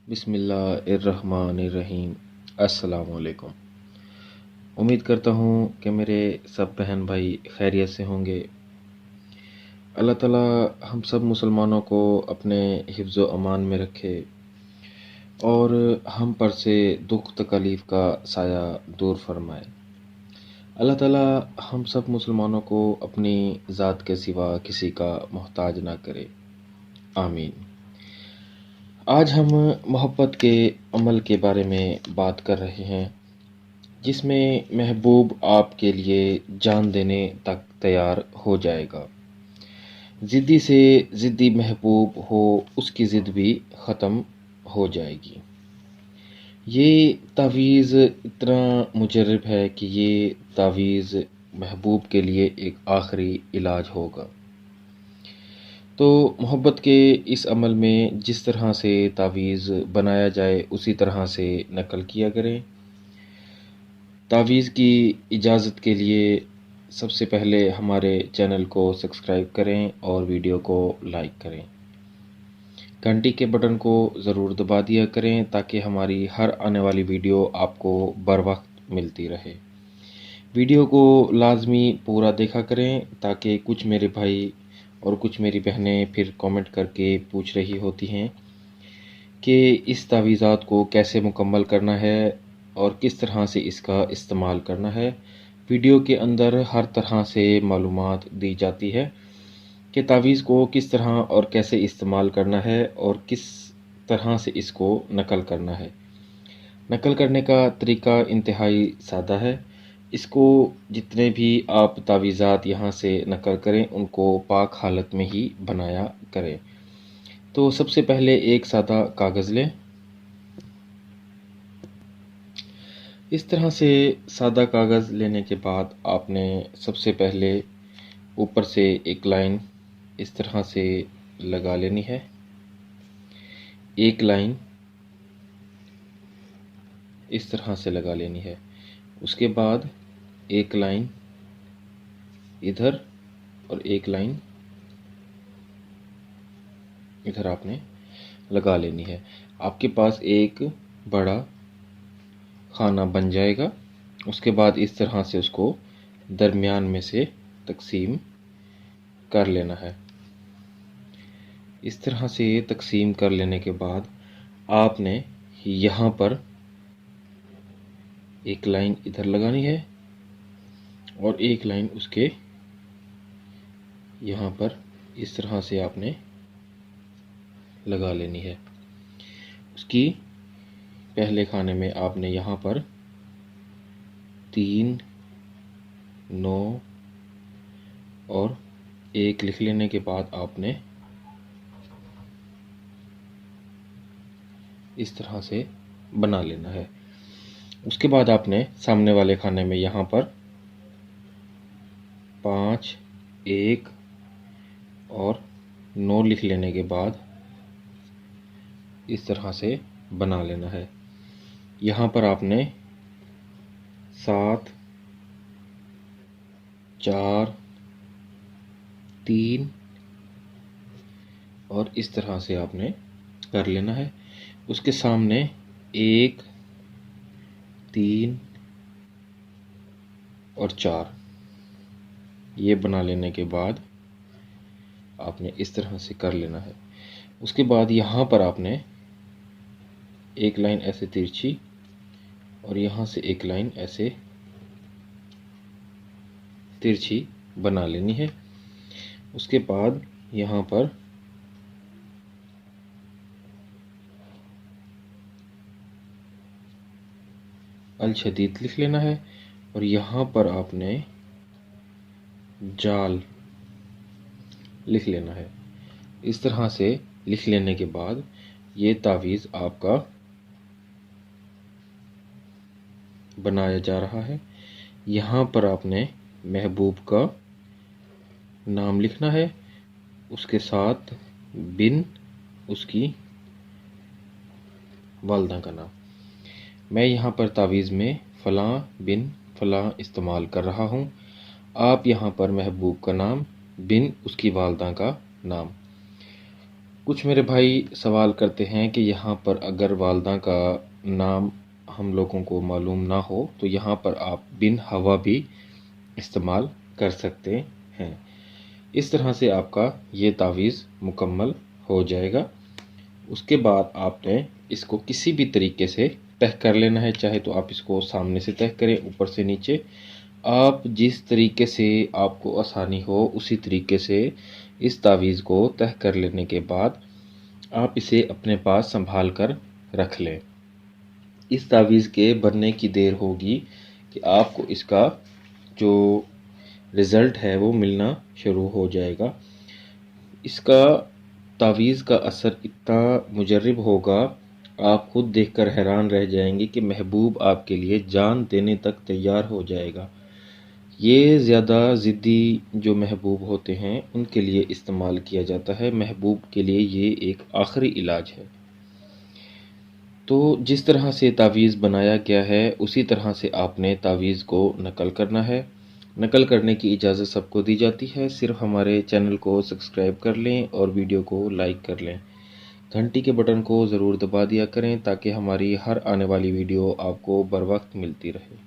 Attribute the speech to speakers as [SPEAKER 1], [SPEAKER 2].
[SPEAKER 1] بسم اللہ الرحمن الرحیم۔ السلام علیکم۔ امید کرتا ہوں کہ میرے سب بہن بھائی خیریت سے ہوں گے۔ اللہ تعالیٰ ہم سب مسلمانوں کو اپنے حفظ و امان میں رکھے اور ہم پر سے دکھ تکلیف کا سایہ دور فرمائے۔ اللہ تعالیٰ ہم سب مسلمانوں کو اپنی ذات کے سوا کسی کا محتاج نہ کرے، آمین۔ آج ہم محبت کے عمل کے بارے میں بات کر رہے ہیں، جس میں محبوب آپ کے لیے جان دینے تک تیار ہو جائے گا۔ ضدی سے ضدی محبوب ہو، اس کی ضد بھی ختم ہو جائے گی۔ یہ تعویذ اتنا مجرب ہے کہ یہ تعویذ محبوب کے لیے ایک آخری علاج ہوگا۔ تو محبت کے اس عمل میں جس طرح سے تعویذ بنایا جائے اسی طرح سے نقل کیا کریں۔ تعویذ کی اجازت کے لیے سب سے پہلے ہمارے چینل کو سبسکرائب کریں اور ویڈیو کو لائک کریں۔ گھنٹی کے بٹن کو ضرور دبا دیا کریں تاکہ ہماری ہر آنے والی ویڈیو آپ کو بر وقت ملتی رہے۔ ویڈیو کو لازمی پورا دیکھا کریں تاکہ کچھ میرے بھائی اور کچھ میری بہنیں پھر کامنٹ کر کے پوچھ رہی ہوتی ہیں کہ اس تعویذات کو کیسے مکمل کرنا ہے اور کس طرح سے اس کا استعمال کرنا ہے۔ ویڈیو کے اندر ہر طرح سے معلومات دی جاتی ہے کہ تعویذ کو کس طرح اور کیسے استعمال کرنا ہے اور کس طرح سے اس کو نقل کرنا ہے۔ نقل کرنے کا طریقہ انتہائی سادہ ہے۔ اس کو جتنے بھی آپ تعویذات یہاں سے نقل کریں ان کو پاک حالت میں ہی بنایا کریں۔ تو سب سے پہلے ایک سادہ کاغذ لیں۔ اس طرح سے سادہ کاغذ لینے کے بعد آپ نے سب سے پہلے اوپر سے ایک لائن اس طرح سے لگا لینی ہے۔ ایک لائن اس طرح سے لگا لینی ہے۔ اس کے بعد ایک لائن ادھر اور ایک لائن ادھر آپ نے لگا لینی ہے۔ آپ کے پاس ایک بڑا خانہ بن جائے گا۔ اس کے بعد اس طرح سے اس کو درمیان میں سے تقسیم کر لینا ہے۔ اس طرح سے تقسیم کر لینے کے بعد آپ نے یہاں پر ایک لائن ادھر لگانی ہے اور ایک لائن اس کے یہاں پر اس طرح سے آپ نے لگا لینی ہے۔ اس کی پہلے خانے میں آپ نے یہاں پر 3 9 اور 1 لکھ لینے کے بعد آپ نے اس طرح سے بنا لینا ہے۔ اس کے بعد آپ نے سامنے والے خانے میں یہاں پر 5 1 اور 9 لکھ لینے کے بعد اس طرح سے بنا لینا ہے۔ یہاں پر آپ نے 7 4 3 اور اس طرح سے آپ نے کر لینا ہے۔ اس کے سامنے 1 3 اور 4 یہ بنا لینے کے بعد آپ نے اس طرح سے کر لینا ہے۔ اس کے بعد یہاں پر آپ نے ایک لائن ایسے ترچھی اور یہاں سے ایک لائن ایسے ترچھی بنا لینی ہے۔ اس کے بعد یہاں پر الشدید لکھ لینا ہے اور یہاں پر آپ نے جال لکھ لینا ہے۔ اس طرح سے لکھ لینے کے بعد یہ تعویذ آپ کا بنایا جا رہا ہے۔ یہاں پر آپ نے محبوب کا نام لکھنا ہے، اس کے ساتھ بن اس کی والدہ کا نام۔ میں یہاں پر تعویذ میں فلاں بن فلاں استعمال کر رہا ہوں۔ آپ یہاں پر محبوب کا نام بن اس کی والدہ کا نام کچھ میرے بھائی سوال کرتے ہیں کہ یہاں پر اگر والدہ کا نام ہم لوگوں کو معلوم نہ ہو تو یہاں پر آپ بن ہوا بھی استعمال کر سکتے ہیں۔ اس طرح سے آپ کا یہ تعویذ مکمل ہو جائے گا۔ اس کے بعد آپ نے اس کو کسی بھی طریقے سے تہہ کر لینا ہے، چاہے تو آپ اس کو سامنے سے تہہ کریں، اوپر سے نیچے، آپ جس طریقے سے آپ کو آسانی ہو اسی طریقے سے اس تعویذ کو تہہ کر لینے کے بعد آپ اسے اپنے پاس سنبھال کر رکھ لیں۔ اس تعویذ کے بننے کی دیر ہوگی کہ آپ کو اس کا جو رزلٹ ہے وہ ملنا شروع ہو جائے گا۔ اس کا تعویذ کا اثر اتنا مجرب ہوگا، آپ خود دیکھ کر حیران رہ جائیں گے کہ محبوب آپ کے لیے جان دینے تک تیار ہو جائے گا۔ یہ زیادہ ضدی جو محبوب ہوتے ہیں ان کے لیے استعمال کیا جاتا ہے، محبوب کے لیے یہ ایک آخری علاج ہے۔ تو جس طرح سے تعویذ بنایا گیا ہے اسی طرح سے آپ نے تعویذ کو نقل کرنا ہے۔ نقل کرنے کی اجازت سب کو دی جاتی ہے، صرف ہمارے چینل کو سبسکرائب کر لیں اور ویڈیو کو لائک کر لیں۔ گھنٹی کے بٹن کو ضرور دبا دیا کریں تاکہ ہماری ہر آنے والی ویڈیو آپ کو بر وقت ملتی رہے۔